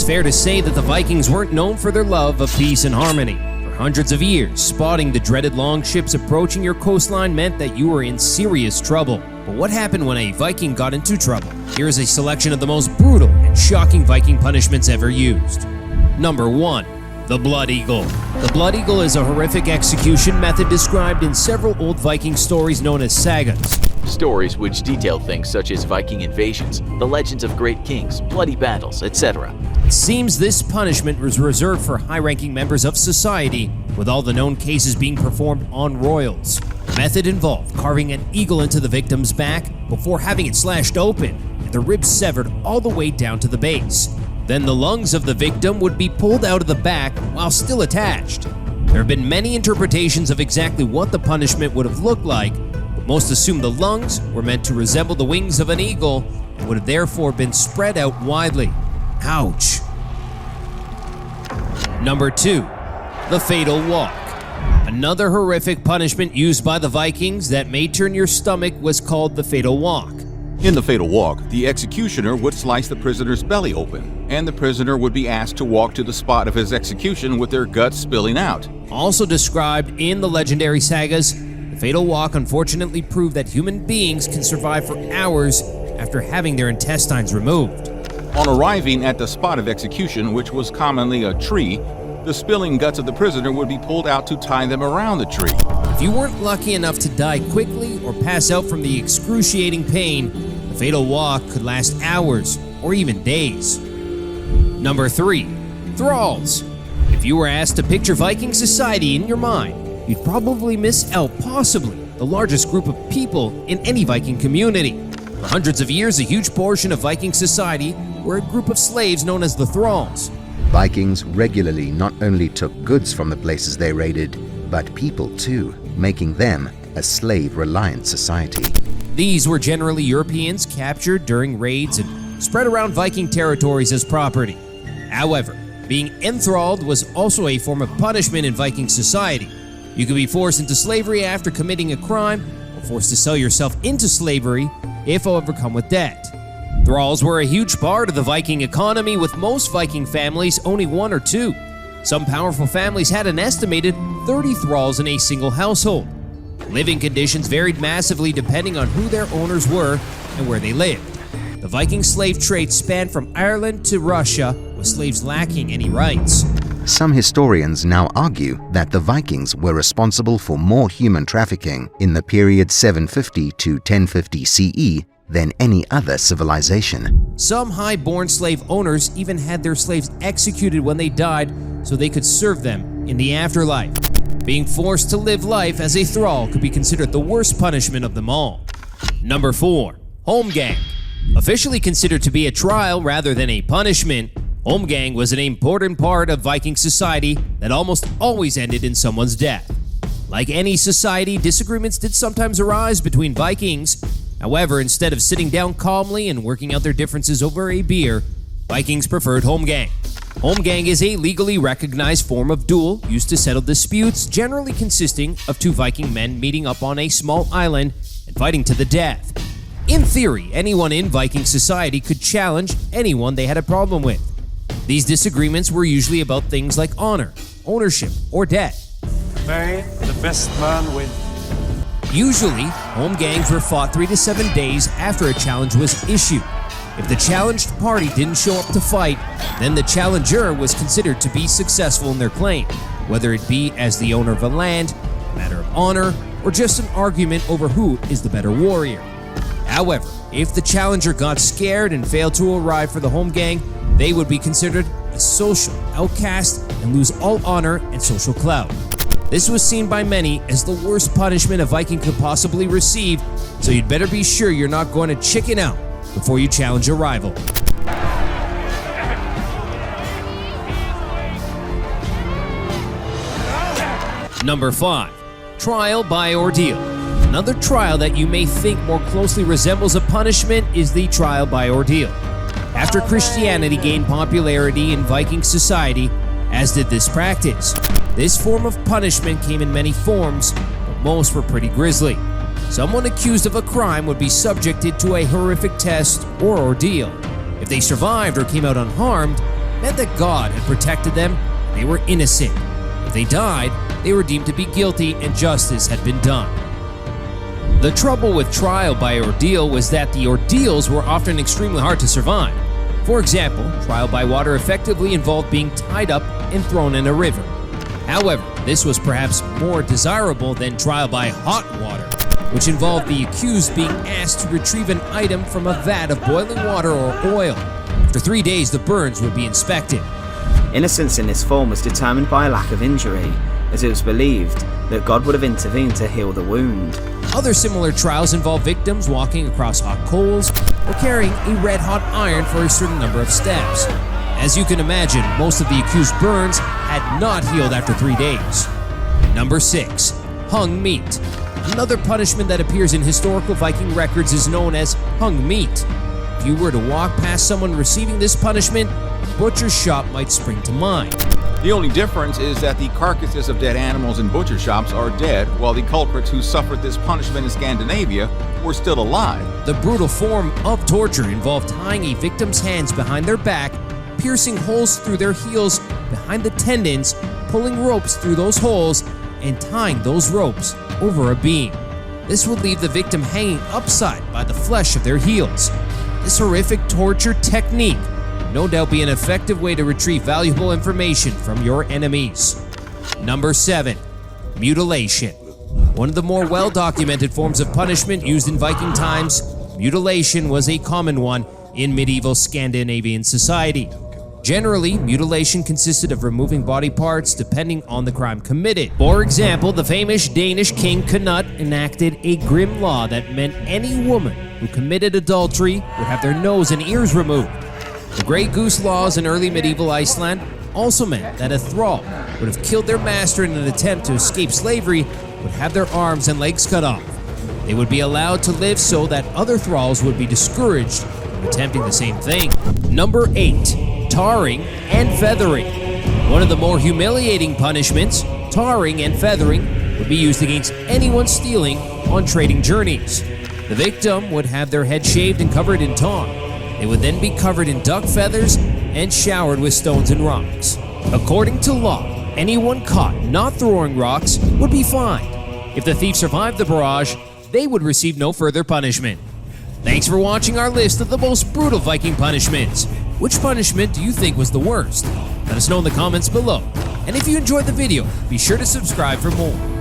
fair to say that the Vikings weren't known for their love of peace and harmony. For hundreds of years, spotting the dreaded longships approaching your coastline meant that you were in serious trouble. But what happened when a Viking got into trouble? Here is a selection of the most brutal and shocking Viking punishments ever used. Number 1. The Blood Eagle. The Blood Eagle is a horrific execution method described in several old Viking stories known as sagas. Stories which detail things such as Viking invasions, the legends of great kings, bloody battles, etc. It seems this punishment was reserved for high-ranking members of society, with all the known cases being performed on royals. The method involved carving an eagle into the victim's back before having it slashed open and the ribs severed all the way down to the base. Then the lungs of the victim would be pulled out of the back while still attached. There have been many interpretations of exactly what the punishment would have looked like, but most assume the lungs were meant to resemble the wings of an eagle and would have therefore been spread out widely. Ouch. Number 2. The Fatal Walk. Another horrific punishment used by the Vikings that may turn your stomach was called the Fatal Walk. In the Fatal Walk, the executioner would slice the prisoner's belly open, and the prisoner would be asked to walk to the spot of his execution with their guts spilling out. Also described in the legendary sagas, the Fatal Walk unfortunately proved that human beings can survive for hours after having their intestines removed. On arriving at the spot of execution, which was commonly a tree, the spilling guts of the prisoner would be pulled out to tie them around the tree. If you weren't lucky enough to die quickly or pass out from the excruciating pain, the Fatal Walk could last hours or even days. Number 3. Thralls. If you were asked to picture Viking society in your mind, you'd probably miss out possibly the largest group of people in any Viking community. For hundreds of years, a huge portion of Viking society were a group of slaves known as the Thralls. Vikings regularly not only took goods from the places they raided, but people too, making them a slave-reliant society. These were generally Europeans captured during raids and spread around Viking territories as property. However, being enthralled was also a form of punishment in Viking society. You could be forced into slavery after committing a crime, or forced to sell yourself into slavery if overcome with debt. Thralls were a huge part of the Viking economy, with most Viking families owning 1 or 2. Some powerful families had an estimated 30 thralls in a single household. Living conditions varied massively depending on who their owners were and where they lived. The Viking slave trade spanned from Ireland to Russia, with slaves lacking any rights. Some historians now argue that the Vikings were responsible for more human trafficking in the period 750 to 1050 CE than any other civilization. Some high-born slave owners even had their slaves executed when they died so they could serve them in the afterlife. Being forced to live life as a thrall could be considered the worst punishment of them all. Number 4. Holmgang. Officially considered to be a trial rather than a punishment, Holmgang was an important part of Viking society that almost always ended in someone's death. Like any society, disagreements did sometimes arise between Vikings. However, instead of sitting down calmly and working out their differences over a beer, Vikings preferred Holmgang. Holmgang is a legally recognized form of duel used to settle disputes, generally consisting of 2 Viking men meeting up on a small island and fighting to the death. In theory, anyone in Viking society could challenge anyone they had a problem with. These disagreements were usually about things like honor, ownership, or debt. May the best man win. Usually, Holmgangs were fought 3 to 7 days after a challenge was issued. If the challenged party didn't show up to fight, then the challenger was considered to be successful in their claim, whether it be as the owner of a land, a matter of honor, or just an argument over who is the better warrior. However, if the challenger got scared and failed to arrive for the Holmgang, they would be considered a social outcast and lose all honor and social clout. This was seen by many as the worst punishment a Viking could possibly receive, so you'd better be sure you're not going to chicken out before you challenge a rival. Number 5. Trial by Ordeal. Another trial that you may think more closely resembles a punishment is the trial by ordeal. After Christianity gained popularity in Viking society, as did this practice, this form of punishment came in many forms, but most were pretty grisly. Someone accused of a crime would be subjected to a horrific test or ordeal. If they survived or came out unharmed, meant that God had protected them, they were innocent. If they died, they were deemed to be guilty and justice had been done. The trouble with trial by ordeal was that the ordeals were often extremely hard to survive. For example, trial by water effectively involved being tied up and thrown in a river. However, this was perhaps more desirable than trial by hot water, which involved the accused being asked to retrieve an item from a vat of boiling water or oil. After 3 days, the burns would be inspected. Innocence in this form was determined by a lack of injury, as it was believed that God would have intervened to heal the wound. Other similar trials involve victims walking across hot coals or carrying a red-hot iron for a certain number of steps. As you can imagine, most of the accused burns had not healed after 3 days. Number 6. Hung meat. Another punishment that appears in historical Viking records is known as hung meat. If you were to walk past someone receiving this punishment, a butcher's shop might spring to mind. The only difference is that the carcasses of dead animals in butcher shops are dead, while the culprits who suffered this punishment in Scandinavia were still alive. The brutal form of torture involved tying a victim's hands behind their back, piercing holes through their heels behind the tendons, pulling ropes through those holes, and tying those ropes over a beam. This would leave the victim hanging upside by the flesh of their heels. This horrific torture technique would no doubt be an effective way to retrieve valuable information from your enemies. Number 7. Mutilation. One of the more well-documented forms of punishment used in Viking times, mutilation was a common one in medieval Scandinavian society. Generally, mutilation consisted of removing body parts depending on the crime committed. For example, the famous Danish king Canute enacted a grim law that meant any woman who committed adultery would have their nose and ears removed. The Grey Goose laws in early medieval Iceland also meant that a thrall would have killed their master in an attempt to escape slavery would have their arms and legs cut off. They would be allowed to live so that other thralls would be discouraged from attempting the same thing. Number 8. Tarring and feathering. One of the more humiliating punishments, tarring and feathering, would be used against anyone stealing on trading journeys. The victim would have their head shaved and covered in tar. They would then be covered in duck feathers and showered with stones and rocks. According to law, anyone caught not throwing rocks would be fined. If the thief survived the barrage, they would receive no further punishment. Thanks for watching our list of the most brutal Viking punishments. Which punishment do you think was the worst? Let us know in the comments below. And if you enjoyed the video, be sure to subscribe for more.